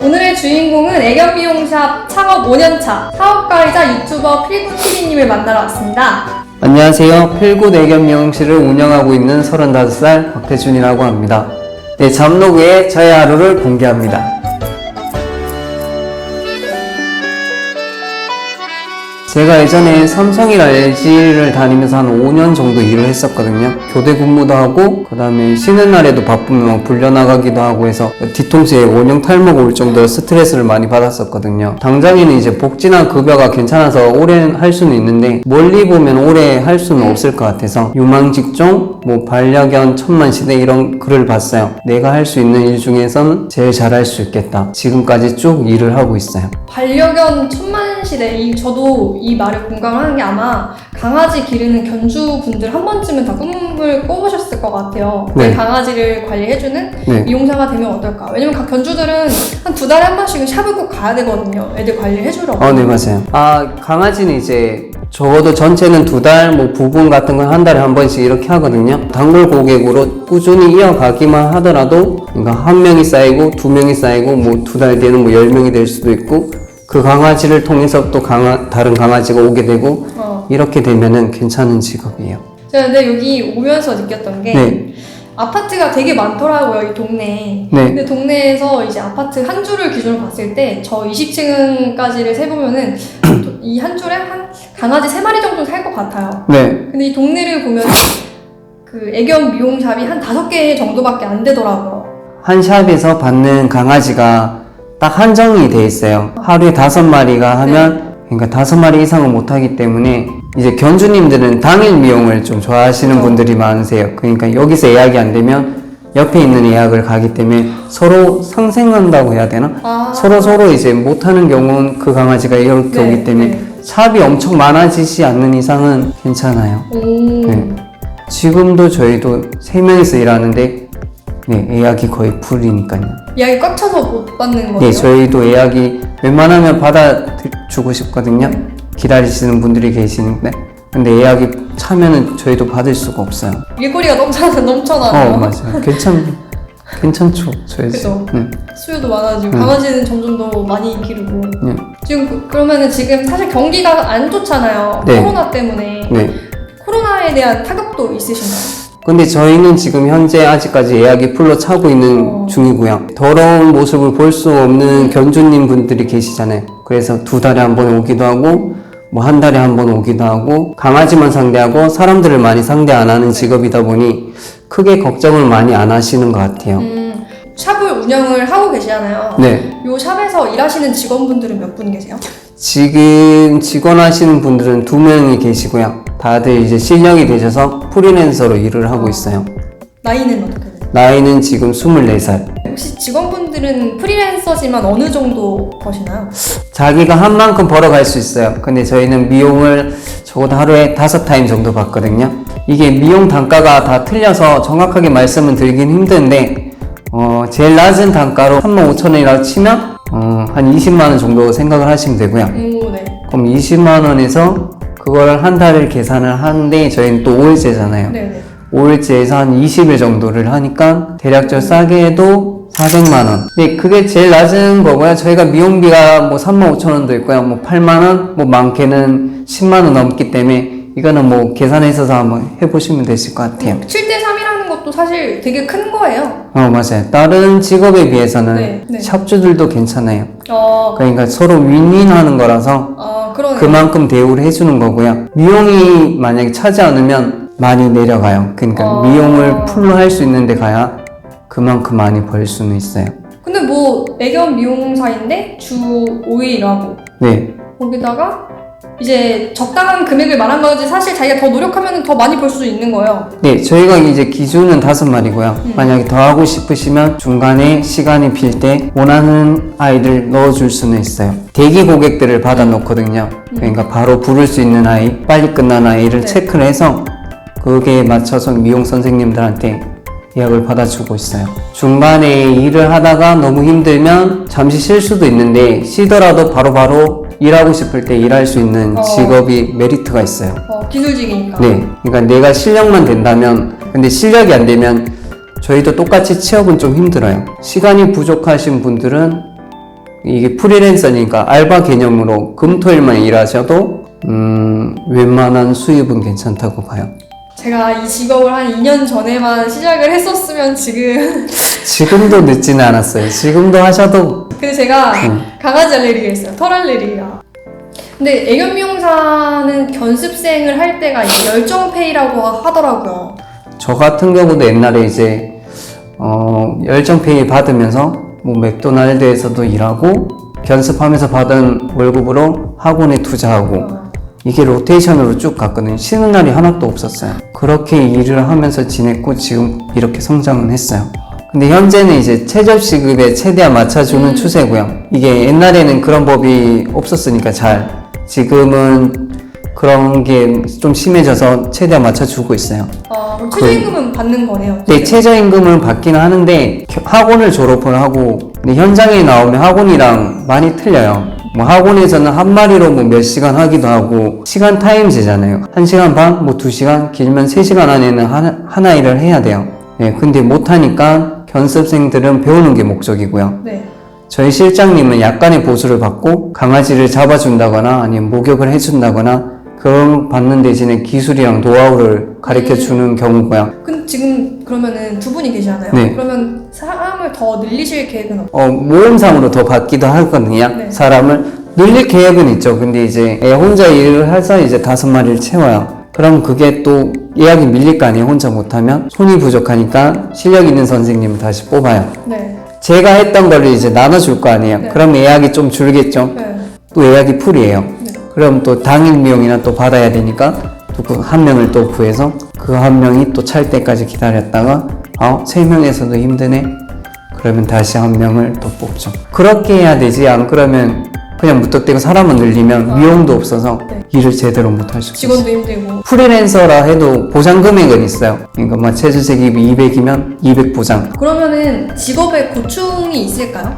오늘의 주인공은 애견 미용샵 창업 5년차 사업가이자 유튜버 필구TV님을 만나러 왔습니다. 안녕하세요. 필굿 애견 미용실을 운영하고 있는 35살 박태준이라고 합니다. 네, 잠로그에 저의 하루를 공개합니다. 제가 예전에 삼성이랑 LG를 다니면서 한 5년 정도 일을 했었거든요. 교대 근무도 하고 그 다음에 쉬는 날에도 바쁘면 막 불려나가기도 하고 해서 뒤통수에 원형 탈모가 올 정도로 스트레스를 많이 받았었거든요. 당장에는 이제 복지나 급여가 괜찮아서 오래 할 수는 있는데 멀리 보면 오래 할 수는 없을 것 같아서 유망직종, 뭐 반려견 천만시대 이런 글을 봤어요. 내가 할 수 있는 일 중에서는 제일 잘할 수 있겠다. 지금까지 쭉 일을 하고 있어요. 반려견 천만시대, 저도 이 말에 공감을 하는 게 아마 강아지 기르는 견주분들 한 번쯤은 다 꿈을 꿔보셨을 것 같아요. 네. 내 강아지를 관리해주는 네. 미용사가 되면 어떨까? 왜냐면 각 견주들은 한 2달에 한 번씩은 샵을 꼭 가야 되거든요. 애들 관리를 해주려고. 네, 맞아요. 강아지는 이제 적어도 전체는 2달, 뭐 부분 같은 건 한 달에 한 번씩 이렇게 하거든요. 단골 고객으로 꾸준히 이어가기만 하더라도, 그러니까 1명이 쌓이고 2명이 쌓이고 뭐 2달 뒤에는 뭐 10명이 될 수도 있고, 그 강아지를 통해서 또 다른 강아지가 오게 되고, 이렇게 되면은 괜찮은 직업이에요. 제가 근데 여기 오면서 느꼈던 게 네. 아파트가 되게 많더라고요, 이 동네에. 네. 근데 동네에서 이제 아파트 한 줄을 기준으로 봤을 때 저 20층까지를 세보면은 이 한 줄에 한 강아지 3마리 정도 살 것 같아요. 네. 근데 이 동네를 보면 그 애견 미용샵이 한 5개 정도밖에 안 되더라고요. 한 샵에서 받는 강아지가 딱 한정이 돼 있어요. 하루에 5마리가 하면, 그러니까 5마리 이상은 못 하기 때문에 이제 견주님들은 당일 미용을 좀 좋아하시는 분들이 많으세요. 그러니까 여기서 예약이 안 되면 옆에 있는 예약을 가기 때문에 서로 상생한다고 해야 되나? 서로 이제 못하는 경우는 그 강아지가 이렇게 오기 때문에 샵이 엄청 많아지지 않는 이상은 괜찮아요. 네. 지금도 저희도 3명이서 일하는데 네, 예약이 거의 풀이니까요. 예약이 꽉 차서 못 받는 거예요? 네, 저희도 예약이 웬만하면 받아주고 싶거든요. 기다리시는 분들이 계시는데 근데 예약이 차면은 저희도 받을 수가 없어요. 일거리가 넘쳐나요. 맞아요. 괜찮죠. 저희 그죠. 네. 수요도 많아지고 강아지는 점점 더 많이 기르고. 네. 지금 그러면은 지금 사실 경기가 안 좋잖아요. 네. 코로나 때문에. 네. 코로나에 대한 타격도 있으신가요? 근데 저희는 지금 현재 아직까지 예약이 풀로 차고 있는 중이고요. 더러운 모습을 볼 수 없는 견주님 분들이 계시잖아요. 그래서 2달에 한 번 오기도 하고 뭐 한 달에 한 번 오기도 하고 강아지만 상대하고 사람들을 많이 상대 안 하는 직업이다 보니 크게 걱정을 많이 안 하시는 것 같아요. 샵을 운영을 하고 계시잖아요. 네. 요 샵에서 일하시는 직원분들은 몇 분 계세요? 지금 직원 하시는 분들은 2명이 계시고요. 다들 이제 실력이 되셔서 프리랜서로 일을 하고 있어요. 나이는 어떻게 되세요? 나이는 지금 24살. 혹시 직원분들은 프리랜서지만 어느 정도 버시나요? 자기가 한 만큼 벌어갈 수 있어요. 근데 저희는 미용을 적어도 하루에 5타임 정도 받거든요. 이게 미용 단가가 다 틀려서 정확하게 말씀은 드리긴 힘든데 제일 낮은 단가로 35,000원이라고 치면 한 20만원 정도 생각을 하시면 되고요. 네. 그럼 20만원에서 그걸 한 달을 계산을 하는데 저희는 또 5일제잖아요. 네네. 5일제에서 한 20일 정도를 하니까 대략적으로 싸게 해도 400만원. 네, 그게 제일 낮은 거고요. 저희가 미용비가 뭐 35,000원도 있고요. 뭐 8만원, 뭐 많게는 10만원 넘기 때문에 이거는 뭐 계산해서 한번 해보시면 되실 것 같아요. 7대3이라는 것도 사실 되게 큰 거예요. 맞아요. 다른 직업에 비해서는 네. 샵주들도 괜찮아요. 어, 그러니까 서로 윈윈하는 거라서 그러네요. 그만큼 대우를 해주는 거고요. 미용이 만약에 차지 않으면 많이 내려가요. 그러니까 미용을 풀로 할 수 있는 데 가야 그만큼 많이 벌 수는 있어요. 근데 뭐 애견 미용사인데 주 5일 일하고 네. 거기다가 이제 적당한 금액을 말한 거지 사실 자기가 더 노력하면 더 많이 벌 수도 있는 거예요. 네, 저희가 이제 기준은 5마리고요. 만약에 더 하고 싶으시면 중간에 시간이 빌 때 원하는 아이를 넣어줄 수는 있어요. 대기 고객들을 받아놓거든요. 그러니까 바로 부를 수 있는 아이, 빨리 끝난 아이를 네. 체크를 해서 거기에 맞춰서 미용 선생님들한테 예약을 받아주고 있어요. 중간에 일을 하다가 너무 힘들면 잠시 쉴 수도 있는데 쉬더라도 바로바로 일하고 싶을 때 일할 수 있는 직업이 메리트가 있어요. 기술직이니까. 네, 그러니까 내가 실력만 된다면, 근데 실력이 안 되면 저희도 똑같이 취업은 좀 힘들어요. 시간이 부족하신 분들은 이게 프리랜서니까 알바 개념으로 금토일만 일하셔도 웬만한 수입은 괜찮다고 봐요. 제가 이 직업을 한 2년 전에만 시작을 했었으면 지금도 늦지는 않았어요. 지금도 하셔도. 근데 제가 강아지 알레르기가 있어요. 털 알레르기가. 근데 애견 미용사는 견습생을 할 때가 이제 열정페이라고 하더라고요. 저 같은 경우도 옛날에 이제 열정페이 받으면서 뭐 맥도날드에서도 일하고 견습하면서 받은 월급으로 학원에 투자하고 이게 로테이션으로 쭉 갔거든요. 쉬는 날이 하나도 없었어요. 그렇게 일을 하면서 지냈고 지금 이렇게 성장은 했어요. 근데 현재는 이제 최저시급에 최대한 맞춰주는 추세고요. 이게 옛날에는 그런 법이 없었으니까 지금은 그런 게 좀 심해져서 최대한 맞춰주고 있어요. 그럼 최저임금은 받는 거네요. 네, 최저임금은 받기는 하는데 학원을 졸업을 하고 근데 현장에 나오면 학원이랑 많이 틀려요. 뭐 학원에서는 한 마리로 뭐 몇 시간 하기도 하고 시간 타임제잖아요. 1시간 반, 뭐 2시간, 길면 3시간 안에는 하나 일을 해야 돼요. 네, 근데 못하니까 견습생들은 배우는 게 목적이고요. 네. 저희 실장님은 약간의 보수를 받고 강아지를 잡아준다거나 아니면 목욕을 해준다거나 그런 받는 대신에 기술이랑 노하우를 가르쳐 주는 경우고요. 근데 지금 그러면은 두 분이 계시잖아요. 네. 그러면 사람을 더 늘리실 계획은 없어요? 모험상으로 더 받기도 하거든요. 네. 사람을 늘릴 계획은 있죠. 근데 이제 혼자 일을 해서 이제 5마리를 채워요. 그럼 그게 또 예약이 밀릴 거 아니에요. 혼자 못하면 손이 부족하니까 실력 있는 선생님을 다시 뽑아요. 네. 제가 했던 거를 이제 나눠줄 거 아니에요. 네. 그럼 예약이 좀 줄겠죠. 네. 또 예약이 풀이에요. 네. 그럼 또 당일 미용이나 또 받아야 되니까 또 그 한 명을 또 구해서 그 한 명이 또 찰 때까지 기다렸다가 3명에서도 힘드네. 그러면 다시 한 명을 또 뽑죠. 그렇게 해야 되지. 안 그러면 그냥 무턱대고 사람을 늘리면 미용도 없어서 네. 일을 제대로 못 할 수 있어요. 직원도 힘들고. 프리랜서라 해도 보장 금액은 있어요. 그러니까 뭐 최저세입이 200이면 200 보장. 그러면은 직업에 고충이 있을까요?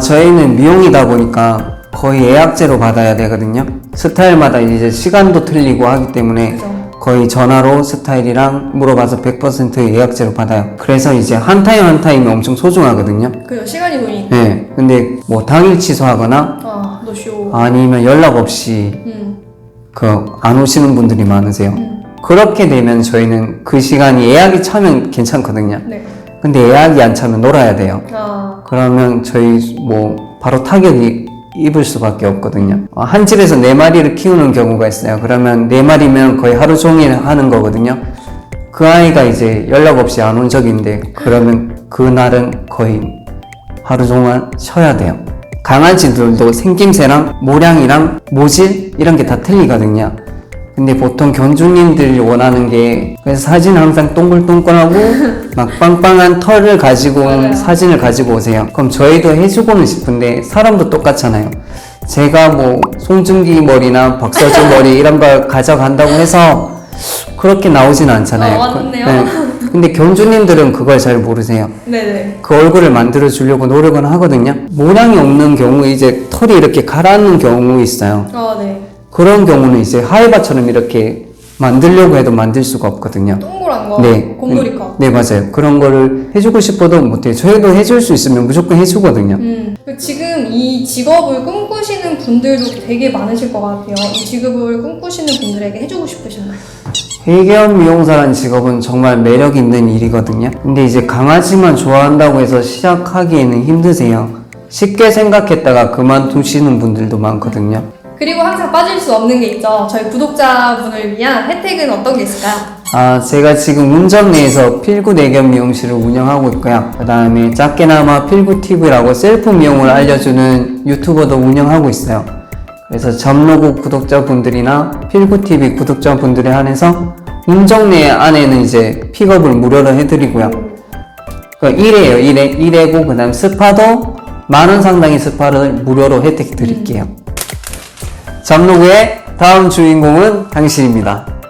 저희는 미용이다 보니까 거의 예약제로 받아야 되거든요. 스타일마다 이제 시간도 틀리고 하기 때문에 그죠. 거의 전화로 스타일이랑 물어봐서 100% 예약제로 받아요. 그래서 이제 한 타임 한 타임이 엄청 소중하거든요. 그죠. 시간이 돈이. 네. 근데 뭐 당일 취소하거나 노쇼. 아니면 연락 없이 안 오시는 분들이 많으세요. 그렇게 되면 저희는 그 시간이 예약이 차면 괜찮거든요. 네. 근데 예약이 안 차면 놀아야 돼요. 그러면 저희 뭐 바로 타격이 입을 수밖에 없거든요. 한 집에서 4마리를 키우는 경우가 있어요. 그러면 4마리면 거의 하루 종일 하는 거거든요. 그 아이가 이제 연락 없이 안 온 적이 있는데 그러면 그날은 거의 하루 종일 쉬어야 돼요. 강아지들도 생김새랑 모량이랑 모질 이런 게 다 틀리거든요. 근데 보통 견주님들이 원하는 게 그래서 사진 항상 동글동글하고 막 빵빵한 털을 가지고 온 맞아요. 사진을 가지고 오세요. 그럼 저희도 해주고는 싶은데 사람도 똑같잖아요. 제가 뭐 송중기 머리나 박서준 머리 이런 걸 가져간다고 해서 그렇게 나오진 않잖아요. 맞네요. 근데 견주님들은 그걸 잘 모르세요. 네네. 그 얼굴을 만들어 주려고 노력은 하거든요. 모양이 없는 경우 이제 털이 이렇게 가라앉는 경우 있어요. 네. 그런 경우는 이제 하이바처럼 이렇게 만들려고 해도 만들 수가 없거든요. 동그란 거. 네. 곰돌이컷. 네, 맞아요. 그런 거를 해주고 싶어도 못해요. 저희도 해줄 수 있으면 무조건 해주거든요. 지금 이 직업을 꿈꾸시는 분들도 되게 많으실 것 같아요. 이 직업을 꿈꾸시는 분들에게 해주고 싶으신 말. 애견 미용사라는 직업은 정말 매력 있는 일이거든요. 근데 이제 강아지만 좋아한다고 해서 시작하기에는 힘드세요. 쉽게 생각했다가 그만두시는 분들도 많거든요. 그리고 항상 빠질 수 없는 게 있죠. 저희 구독자분을 위한 혜택은 어떤 게 있을까요? 제가 지금 운전 내에서 필구 애견 미용실을 운영하고 있고요. 그 다음에 작게나마 필구 TV라고 셀프 미용을 알려주는 유튜버도 운영하고 있어요. 그래서 잠로구 구독자분들이나 필구TV 구독자분들에 한해서 운정내 안에는 이제 픽업을 무료로 해드리고요. 1회예요. 1회고 그 다음 스파도 만원 상당의 스파를 무료로 혜택 드릴게요. 잠로구의 다음 주인공은 당신입니다.